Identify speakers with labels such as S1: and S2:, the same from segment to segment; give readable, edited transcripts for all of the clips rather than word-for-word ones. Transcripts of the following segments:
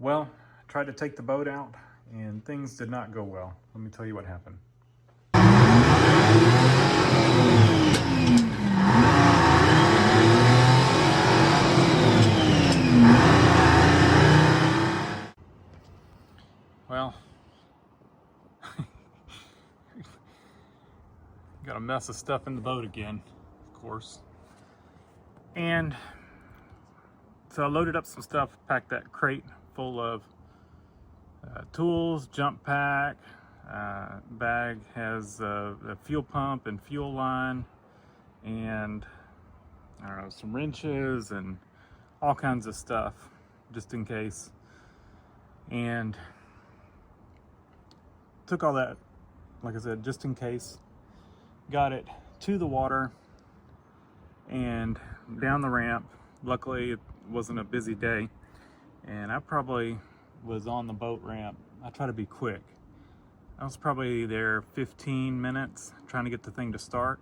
S1: Well, I tried to take the boat out and things did not go well. Let me tell you what happened. Well, got a mess of stuff in the boat again, of course. And so I loaded up some stuff, packed that crate full of tools, jump pack, bag has a fuel pump and fuel line, and I don't know, some wrenches and all kinds of stuff just in case. And took all that, like I said, just in case. Got it to the water and down the ramp. Luckily it wasn't a busy day, and I probably was on the boat ramp. I try to be quick. I was probably there 15 minutes trying to get the thing to start.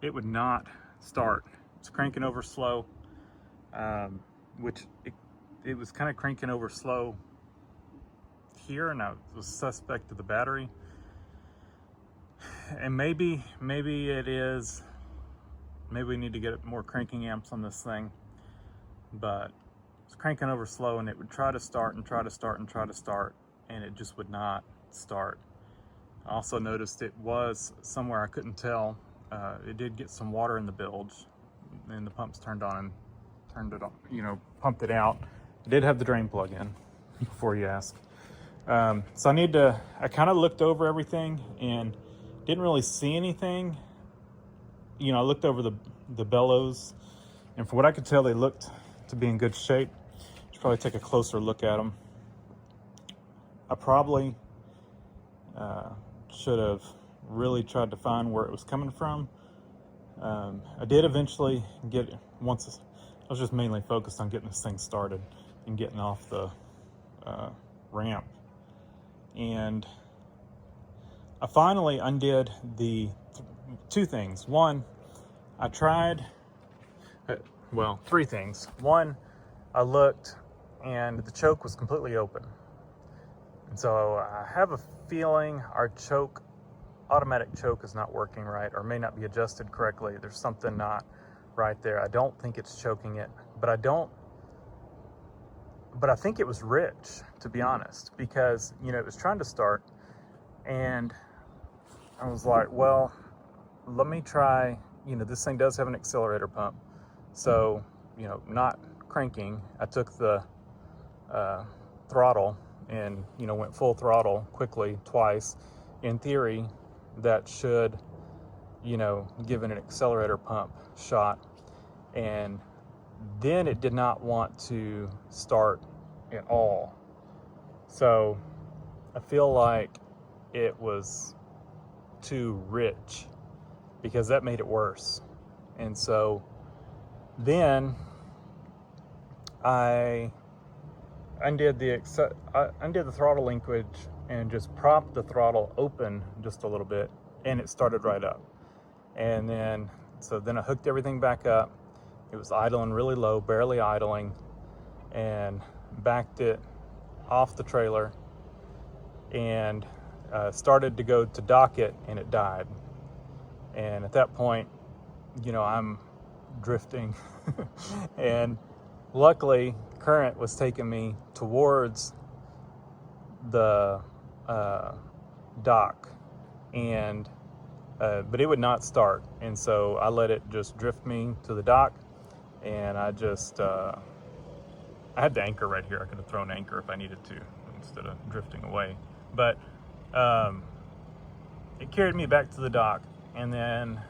S1: It would not start. It's cranking over slow, which it was kind of cranking over slow here, and I was suspect of the battery. And maybe it is, maybe we need to get more cranking amps on this thing, but it's cranking over slow, and it would try to start and try to start and try to start, and it just would not start. I also noticed it was somewhere I couldn't tell. It did get some water in the bilge, and the pumps turned on and turned it on, pumped it out. It did have the drain plug in, before you ask. So I kind of looked over everything and didn't really see anything. I looked over the bellows, and from what I could tell, they looked to be in good shape. Should probably take a closer look at them. I probably should have really tried to find where it was coming from. I did eventually get it once. I was just mainly focused on getting this thing started and getting off the ramp. And I finally undid the two things. One, I tried, three things. One, I looked and the choke was completely open. And so I have a feeling our automatic choke is not working right, or may not be adjusted correctly. There's something not right there. I don't think it's choking it, but I think it was rich, to be honest, because, it was trying to start, and I was like, well, let me try, this thing does have an accelerator pump. So, not cranking, I took the throttle and, went full throttle quickly twice. In theory, that should, give it an accelerator pump shot. And then it did not want to start at all. So I feel like it was too rich, because that made it worse. And so then I undid the throttle linkage and just propped the throttle open just a little bit, and it started right up. And then I hooked everything back up. It was idling really low, barely idling, and backed it off the trailer and started to go to dock it, and it died. And at that point, I'm drifting and luckily current was taking me towards the dock, and but it would not start. And so I let it just drift me to the dock, and I had the anchor right here. I could have thrown anchor if I needed to instead of drifting away, but it carried me back to the dock. And then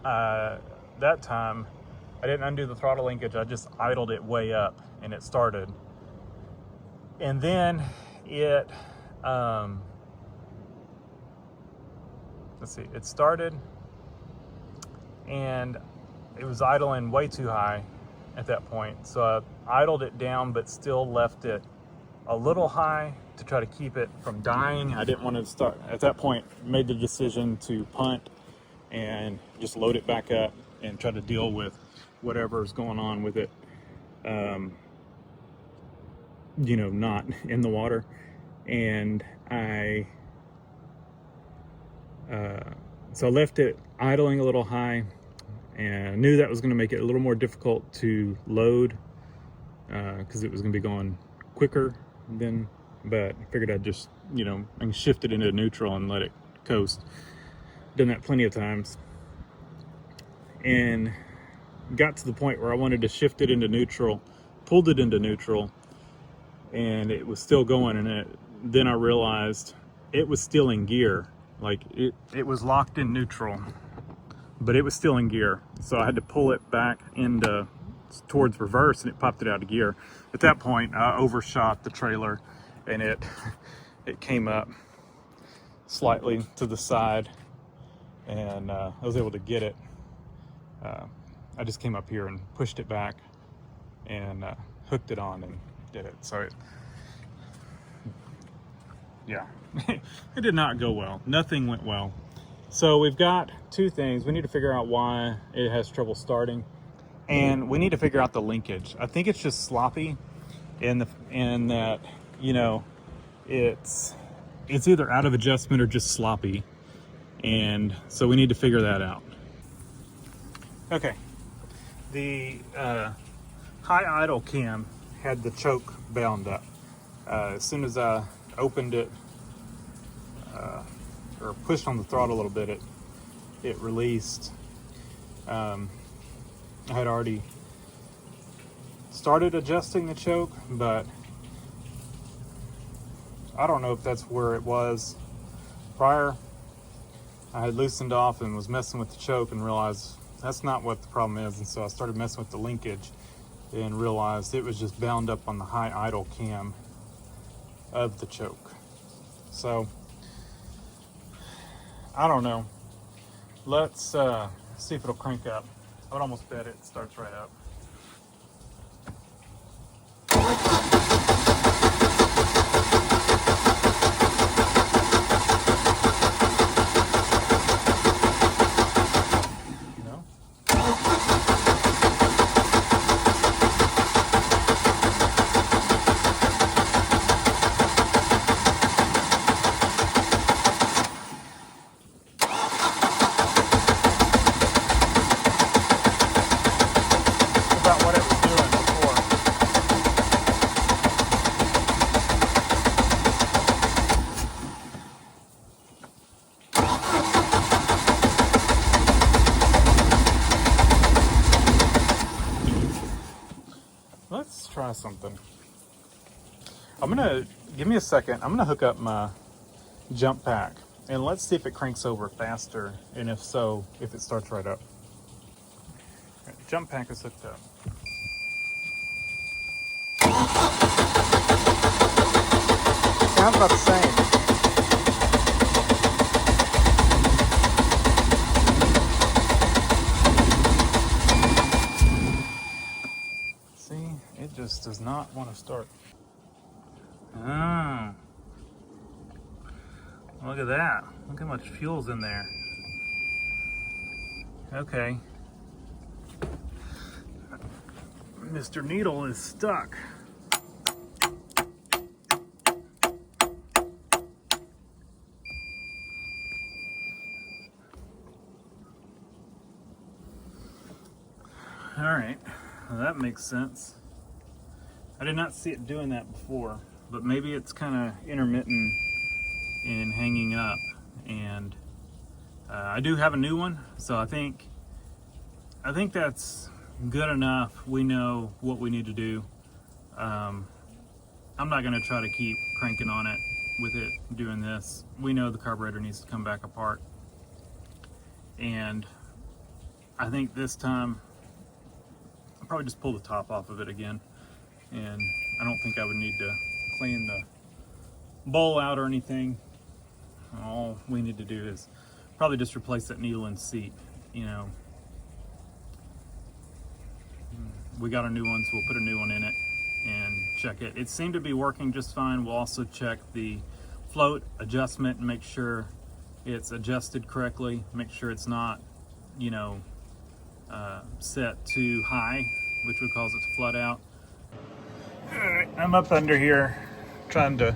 S1: that time I didn't undo the throttle linkage. I just idled it way up, and it started. And then it it started, and it was idling way too high at that point. So I idled it down, but still left it a little high to try to keep it from dying. I didn't want to start at that point. Made the decision to punt and just load it back up and try to deal with whatever's going on with it. you know, not in the water. And so I left it idling a little high, and I knew that was going to make it a little more difficult to load because it was going to be going quicker than, but I figured I'd just, you know, I can shift it into neutral and let it coast. Done that plenty of times, and got to the point where I wanted to shift it into neutral, pulled it into neutral, and it was still going, and then I realized it was still in gear. Like it was locked in neutral, but it was still in gear. So I had to pull it back into towards reverse, and it popped it out of gear. At that point, I overshot the trailer, and it came up slightly to the side, and I was able to get it. I just came up here and pushed it back and hooked it on and did it. So yeah, it did not go well. Nothing went well. So we've got two things. We need to figure out why it has trouble starting, and we need to figure out the linkage. I think it's just sloppy, in that, you know, it's either out of adjustment or just sloppy, and so we need to figure that out. Okay, the high idle cam had the choke bound up. As soon as I opened it or pushed on the throttle a little bit, it released. I had already started adjusting the choke, but I don't know if that's where it was prior. I had loosened off and was messing with the choke and realized that's not what the problem is, and so I started messing with the linkage and realized it was just bound up on the high idle cam of the choke. So I don't know. Let's see if it'll crank up. I would almost bet it starts right up. Let's try something. Give me a second. I'm gonna hook up my jump pack and let's see if it cranks over faster, and if so, if it starts right up. All right, jump pack is hooked up. Sounds about the same. It just does not want to start. Oh, look at that. Look how much fuel's in there. Okay. Mr. Needle is stuck. All right, well, that makes sense. I did not see it doing that before, but maybe it's kind of intermittent in hanging up. And I do have a new one, so I think that's good enough. We know what we need to do. I'm not going to try to keep cranking on it with it doing this. We know the carburetor needs to come back apart, and I think this time I'll probably just pull the top off of it again. And I don't think I would need to clean the bowl out or anything. All we need to do is probably just replace that needle and seat. You know, we got a new one, so we'll put a new one in it and check it. It seemed to be working just fine. We'll also check the float adjustment and make sure it's adjusted correctly. Make sure it's not, you know, set too high, which would cause it to flood out. Alright, I'm up under here trying to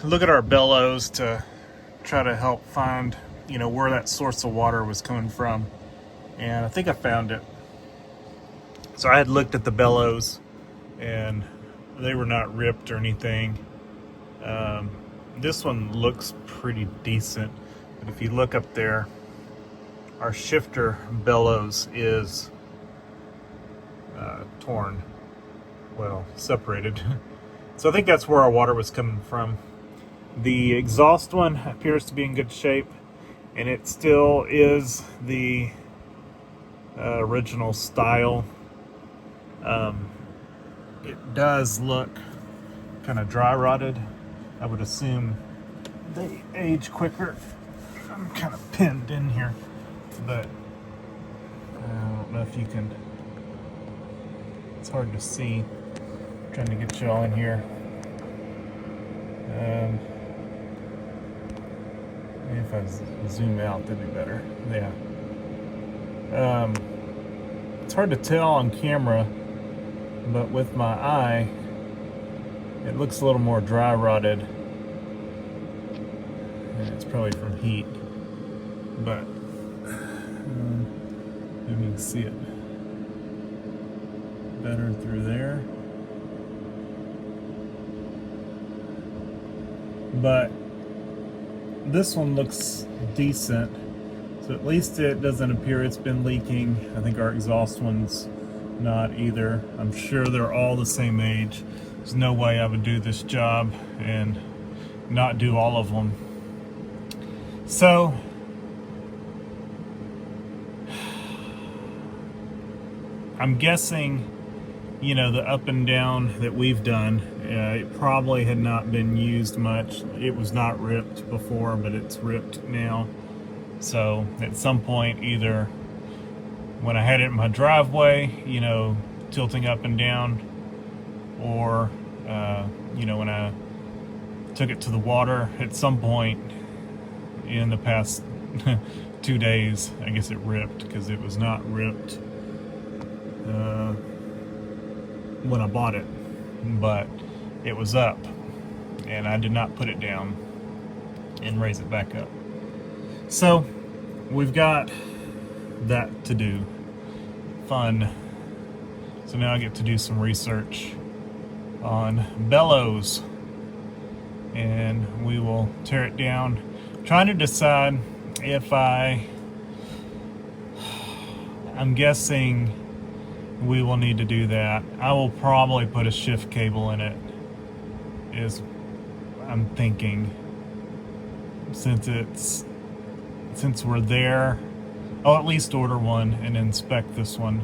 S1: look at our bellows to try to help find, you know, where that source of water was coming from. And I think I found it. So I had looked at the bellows and they were not ripped or anything. This one looks pretty decent, but if you look up there, our shifter bellows is torn, well, separated. So I think that's where our water was coming from. The exhaust one appears to be in good shape, and it still is the original style. It does look kind of dry rotted. I would assume they age quicker. I'm kind of pinned in here, but I don't know if you can, it's hard to see. I'm trying to get you all in here. Maybe if I zoom out, that'd be better. Yeah. It's hard to tell on camera, but with my eye, it looks a little more dry rotted. And it's probably from heat, but maybe you can see it better through there. But this one looks decent, so at least it doesn't appear it's been leaking. I think our exhaust one's not either. I'm sure they're all the same age. There's no way I would do this job and not do all of them. So I'm guessing, you know, the up and down that we've done, it probably had not been used much. It was not ripped before, but it's ripped now. So at some point, either when I had it in my driveway, you know, tilting up and down, or you know, when I took it to the water, at some point in the past 2 days, I guess it ripped, because it was not ripped when I bought it, but it was up, and I did not put it down and raise it back up. So we've got that to do. Fun. So now I get to do some research on bellows, and we will tear it down. I'm trying to decide if I'm guessing we will need to do that. I will probably put a shift cable in it, is I'm thinking, since we're there. I'll at least order one and inspect this one.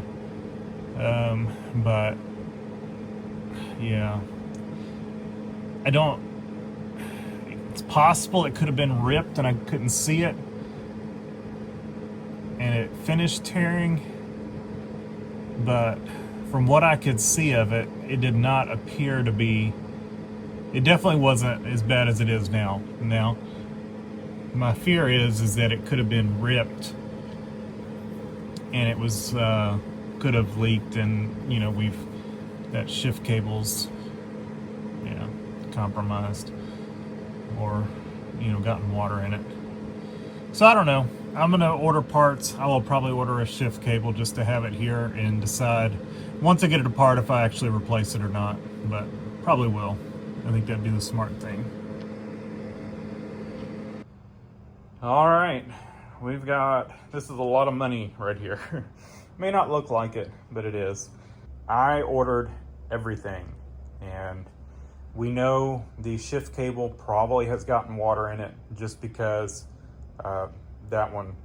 S1: But yeah, it's possible it could have been ripped and I couldn't see it, and it finished tearing. But from what I could see of it, it did not appear to be, it definitely wasn't as bad as it is now. Now, my fear is that it could have been ripped, and it was, could have leaked, and, you know, that shift cable's, yeah, compromised, or, you know, gotten water in it. So I don't know. I'm gonna order parts. I will probably order a shift cable just to have it here and decide once I get it apart if I actually replace it or not, but probably will. I think that'd be the smart thing. All right, this is a lot of money right here. May not look like it, but it is. I ordered everything, and we know the shift cable probably has gotten water in it just because that one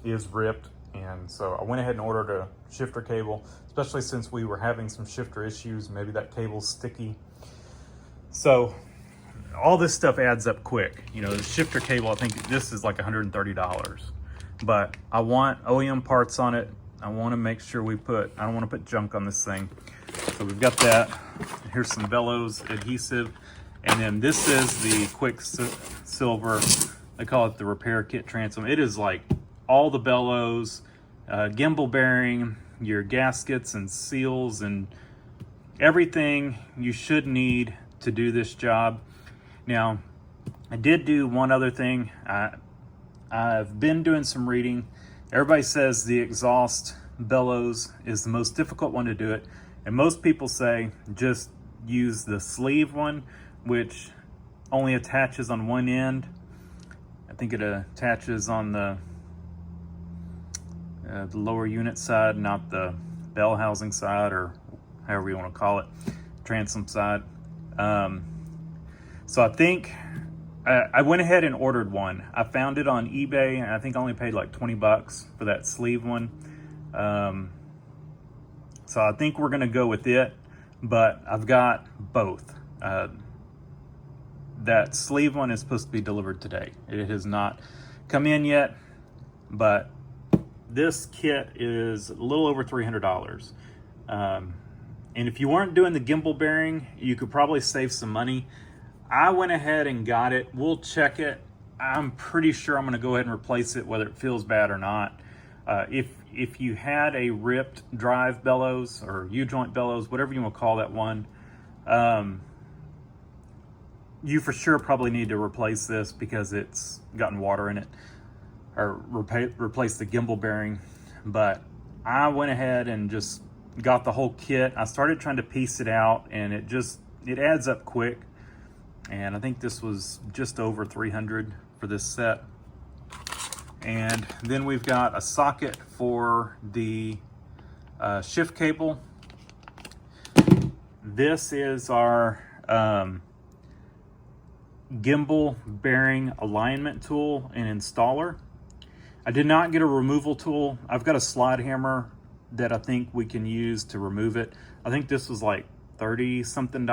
S1: is ripped, and so I went ahead and ordered a shifter cable, especially since we were having some shifter issues. Maybe that cable's sticky. So all this stuff adds up quick. You know, the shifter cable, I think this is like $130, but I want OEM parts on it. I want to make sure I don't want to put junk on this thing. So we've got that. Here's some bellows adhesive, and then this is the Quicksilver. They call it the repair kit transom. It is like all the bellows, gimbal bearing, your gaskets and seals and everything you should need to do this job. Now, I did do one other thing. I've been doing some reading. Everybody says the exhaust bellows is the most difficult one to do it. And most people say just use the sleeve one, which only attaches on one end. I think it attaches on the lower unit side, not the bell housing side, or however you want to call it, transom side. So I think I went ahead and ordered one. I found it on eBay, and I think I only paid like 20 bucks for that sleeve one. So I think we're gonna go with it, but I've got both. That sleeve one is supposed to be delivered today. It has not come in yet, but this kit is a little over $300. And if you weren't doing the gimbal bearing, you could probably save some money. I went ahead and got it. We'll check it. I'm pretty sure I'm gonna go ahead and replace it, whether it feels bad or not. If you had a ripped drive bellows or U-joint bellows, whatever you want to call that one, you for sure probably need to replace this because it's gotten water in it, or replace the gimbal bearing. But I went ahead and just got the whole kit. I started trying to piece it out, and it adds up quick. And I think this was just over 300 for this set. And then we've got a socket for the shift cable. This is our gimbal bearing alignment tool and installer. I did not get a removal tool. I've got a slide hammer that I think we can use to remove it. I think this was like $30 something,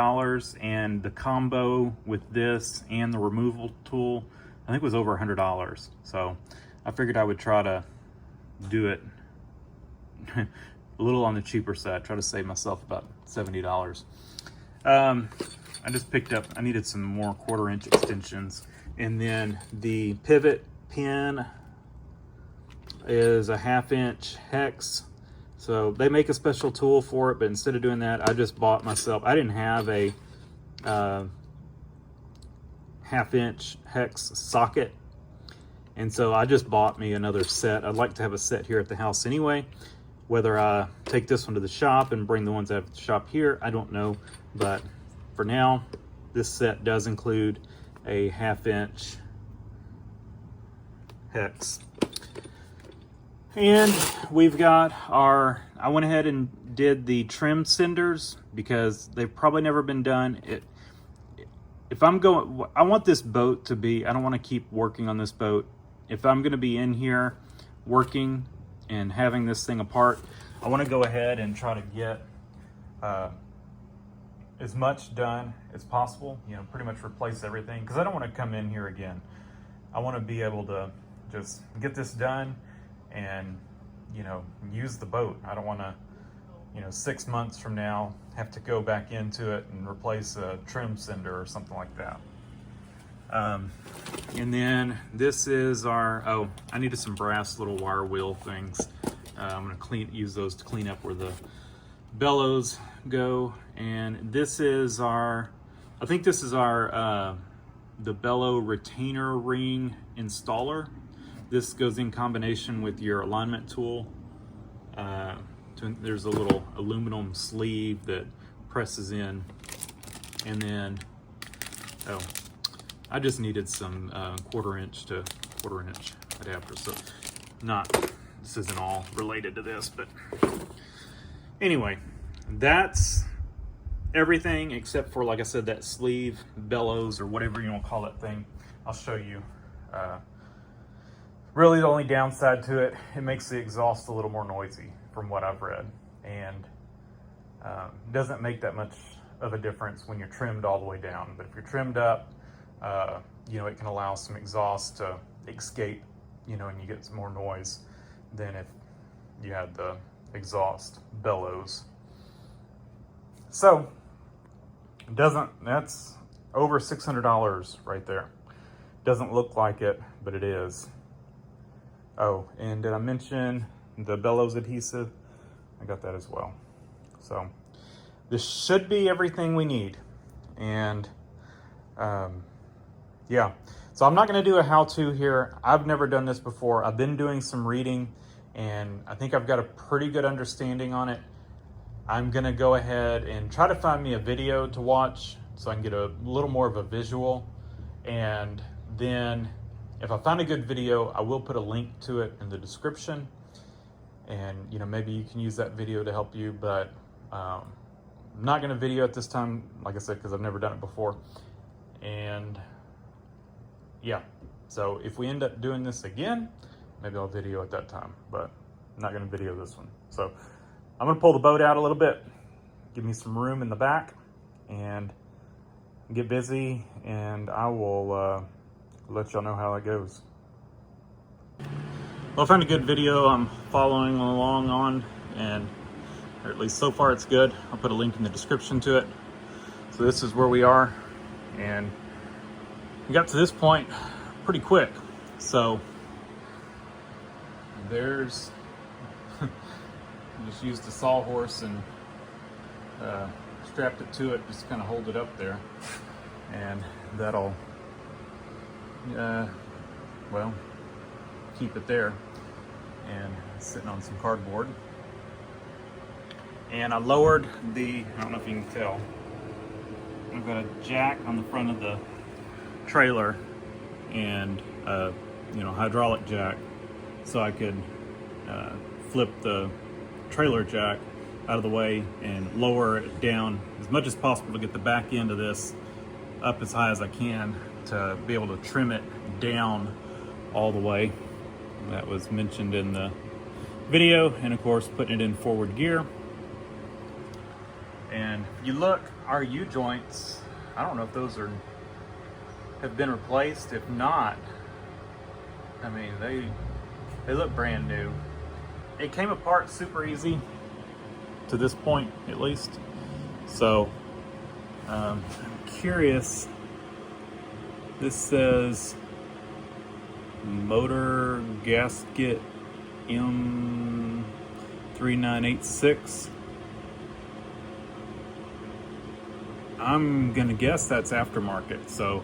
S1: and the combo with this and the removal tool, I think was over $100. So I figured I would try to do it a little on the cheaper side, try to save myself about $70. I just picked up, I needed some more 1/4 inch extensions. And then the pivot pin is a 1/2 inch hex. So they make a special tool for it, but instead of doing that, I just bought myself, I didn't have a 1/2 inch hex socket. And so I just bought me another set. I'd like to have a set here at the house anyway. Whether I take this one to the shop and bring the ones out of the shop here, I don't know. But for now, this set does include a 1/2 inch hex. And we've got our, I went ahead and did the trim cinders because they've probably never been done. If I'm going, I want this boat to be, I don't want to keep working on this boat. If I'm going to be in here working and having this thing apart, I want to go ahead and try to get as much done as possible, you know, pretty much replace everything, because I don't want to come in here again. I want to be able to just get this done and, you know, use the boat. I don't want to, you know, 6 months from now have to go back into it and replace a trim cinder or something like that. And then this is our, oh, I needed some brass little wire wheel things. I'm gonna use those to clean up where the bellows go. And this is our, I think this is our, the bellow retainer ring installer. This goes in combination with your alignment tool. There's a little aluminum sleeve that presses in. And then, oh, I just needed some 1/4 inch to 1/4 inch adapters. So this isn't all related to this, but anyway, that's everything except for, like I said, that sleeve, bellows, or whatever you want to call that thing. I'll show you. Really the only downside to it, it makes the exhaust a little more noisy from what I've read, and doesn't make that much of a difference when you're trimmed all the way down. But if you're trimmed up, you know, it can allow some exhaust to escape, you know, and you get some more noise than if you had the exhaust bellows. So that's over $600 right there. Doesn't look like it, but it is. Oh, and did I mention the bellows adhesive? I got that as well. So this should be everything we need. And yeah, so I'm not going to do a how-to here. I've never done this before. I've been doing some reading, and I think I've got a pretty good understanding on it. I'm going to go ahead and try to find me a video to watch so I can get a little more of a visual. And then if I find a good video, I will put a link to it in the description. And you know, maybe you can use that video to help you, but I'm not going to video at this time, like I said, because I've never done it before. And yeah, so if we end up doing this again, maybe I'll video at that time, but I'm not going to video this one. So I'm going to pull the boat out a little bit, give me some room in the back, and get busy, and I will let y'all know how it goes. Well, I found a good video I'm following along on, and or at least so far it's good. I'll put a link in the description to it. So this is where we are, and we got to this point pretty quick. So there's just used a sawhorse and strapped it to it, just to kind of hold it up there, and that'll well, keep it there. And it's sitting on some cardboard. And I lowered the, I don't know if you can tell, I've got a jack on the front of the trailer and you know, hydraulic jack, so I could flip the trailer jack out of the way and lower it down as much as possible to get the back end of this up as high as I can to be able to trim it down all the way. That was mentioned in the video, and of course putting it in forward gear. And you look, our U-joints, I don't know if those have been replaced. If not, I mean, they look brand new. It came apart super easy to this point, at least. So I'm curious. This says motor gasket M3986. I'm gonna guess that's aftermarket, so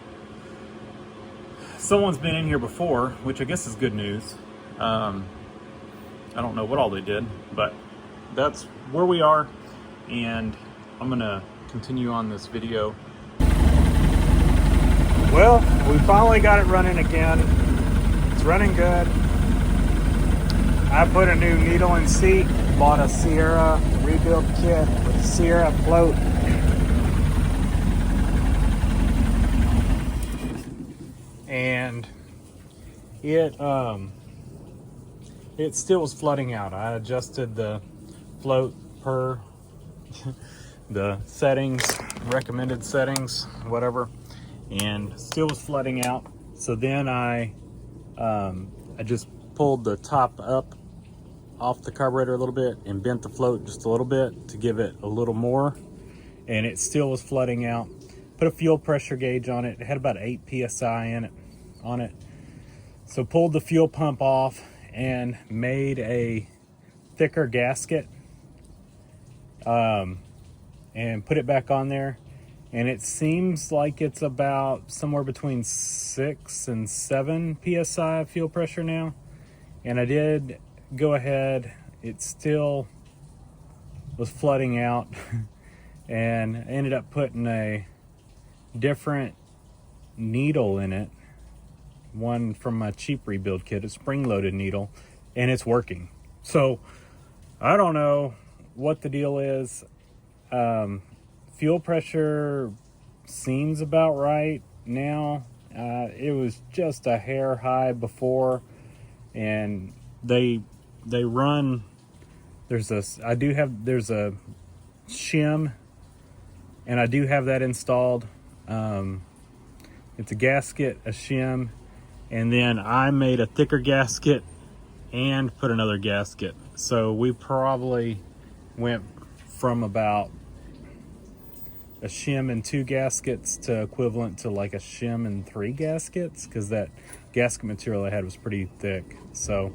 S1: someone's been in here before, which I guess is good news. I don't know what all they did, but that's where we are, and I'm gonna continue on this video. Well, we finally got it running again. It's running good. I put a new needle and seat, bought a Sierra rebuild kit with a Sierra float. And it still was flooding out. I adjusted the float per the settings, recommended settings, whatever, and still was flooding out. So then I just pulled the top up off the carburetor a little bit and bent the float just a little bit to give it a little more, and it still was flooding out. Put a fuel pressure gauge on it. It had about 8 psi on it. So pulled the fuel pump off and made a thicker gasket and put it back on there. And it seems like it's about somewhere between 6 and 7 psi fuel pressure now. And I did go ahead, it still was flooding out, and I ended up putting a different needle in it, one from my cheap rebuild kit, a spring-loaded needle, and it's working. So I don't know what the deal is. Fuel pressure seems about right now. It was just a hair high before, and they run. There's a shim, and I do have that installed. It's a gasket, a shim, and then I made a thicker gasket and put another gasket. So we probably went from about a shim and 2 gaskets to equivalent to like a shim and 3 gaskets, because that gasket material I had was pretty thick. So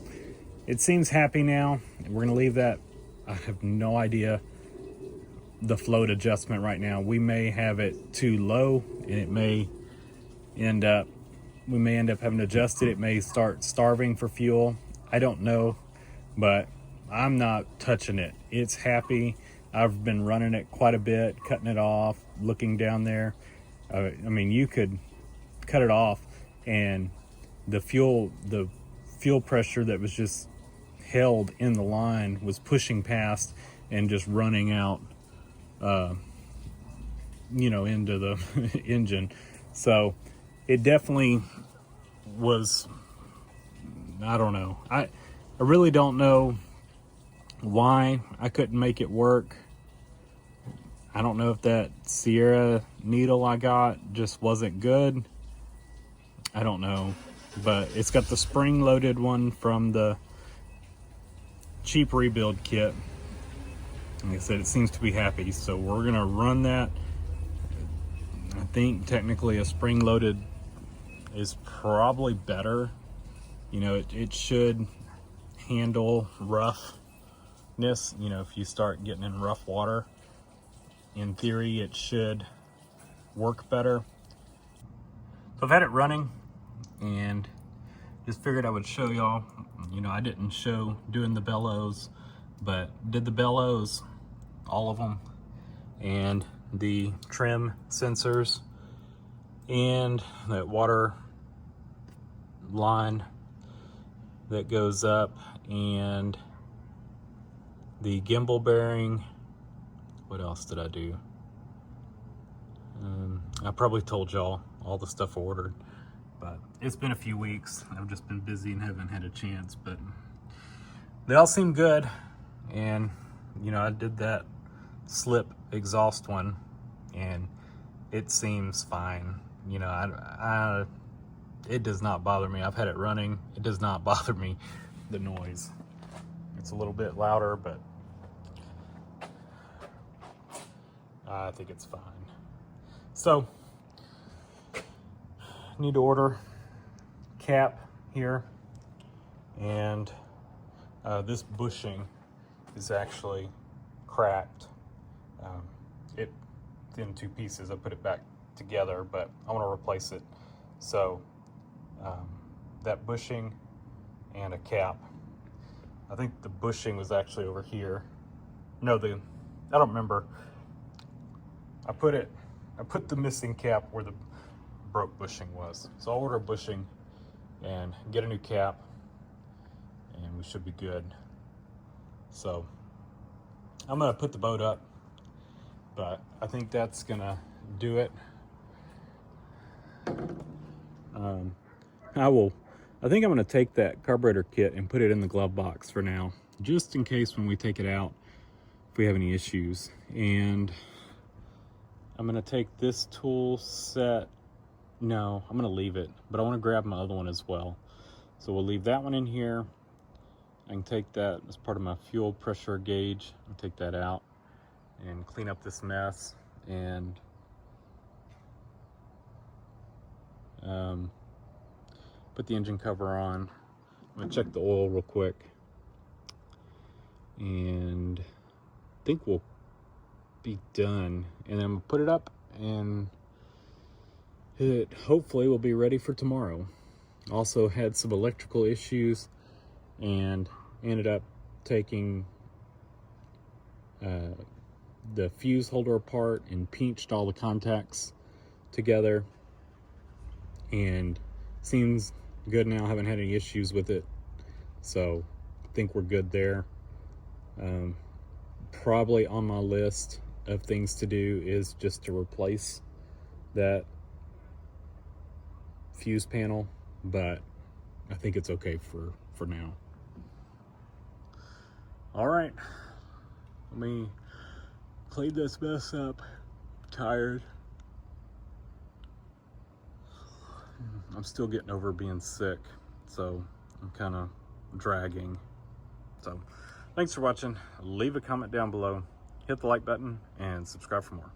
S1: it seems happy now. We're gonna leave that. I have no idea the float adjustment right now. We may have it too low, and it may end up, we may end up having to adjust it. It may start starving for fuel. I don't know, but I'm not touching it. It's happy. I've been running it quite a bit, cutting it off, looking down there. I mean, you could cut it off and the fuel pressure that was just held in the line was pushing past and just running out, you know, into the engine. So it definitely was, I don't know. I really don't know why I couldn't make it work. I don't know if that Sierra needle I got just wasn't good. I don't know, but it's got the spring loaded one from the cheap rebuild kit. Like I said, it seems to be happy, so we're gonna run that. I think technically a spring loaded is probably better. You know, it should handle roughness. You know, if you start getting in rough water, in theory it should work better. So I've had it running and just figured I would show y'all. You know, I didn't show doing the bellows, but did the bellows, all of them, and the trim sensors, and that water line that goes up, and the gimbal bearing. What else did I do? I probably told y'all all the stuff I ordered, but it's been a few weeks. I've just been busy and haven't had a chance, but they all seem good. And you know, I did that slip exhaust one and it seems fine. You know, it does not bother me. I've had it running. It does not bother me, the noise. It's a little bit louder, but I think it's fine. So, need to order cap here, and this bushing is actually cracked. It's in two pieces. I put it back together, but I want to replace it. So that bushing and a cap. I think the bushing was actually over here. No, I don't remember. I put the missing cap where the broke bushing was. So I'll order a bushing and get a new cap, and we should be good. So I'm gonna put the boat up, but I think that's gonna do it. I think I'm gonna take that carburetor kit and put it in the glove box for now, just in case when we take it out, if we have any issues. And I'm gonna take this tool set. No, I'm gonna leave it, but I wanna grab my other one as well. So we'll leave that one in here. I can take that as part of my fuel pressure gauge. I'll take that out and clean up this mess and put the engine cover on. I'm gonna check the oil real quick, and I think we'll be done. And then I'm gonna put it up, and it hopefully will be ready for tomorrow. Also had some electrical issues and ended up taking the fuse holder apart and pinched all the contacts together, and seems good now. Haven't had any issues with it, so I think we're good there. Probably on my list of things to do is just to replace that fuse panel, but I think it's okay for now. All right, let me clean this mess up. I'm tired. I'm still getting over being sick, so I'm kind of dragging. So thanks for watching. Leave a comment down below, hit the like button, and subscribe for more.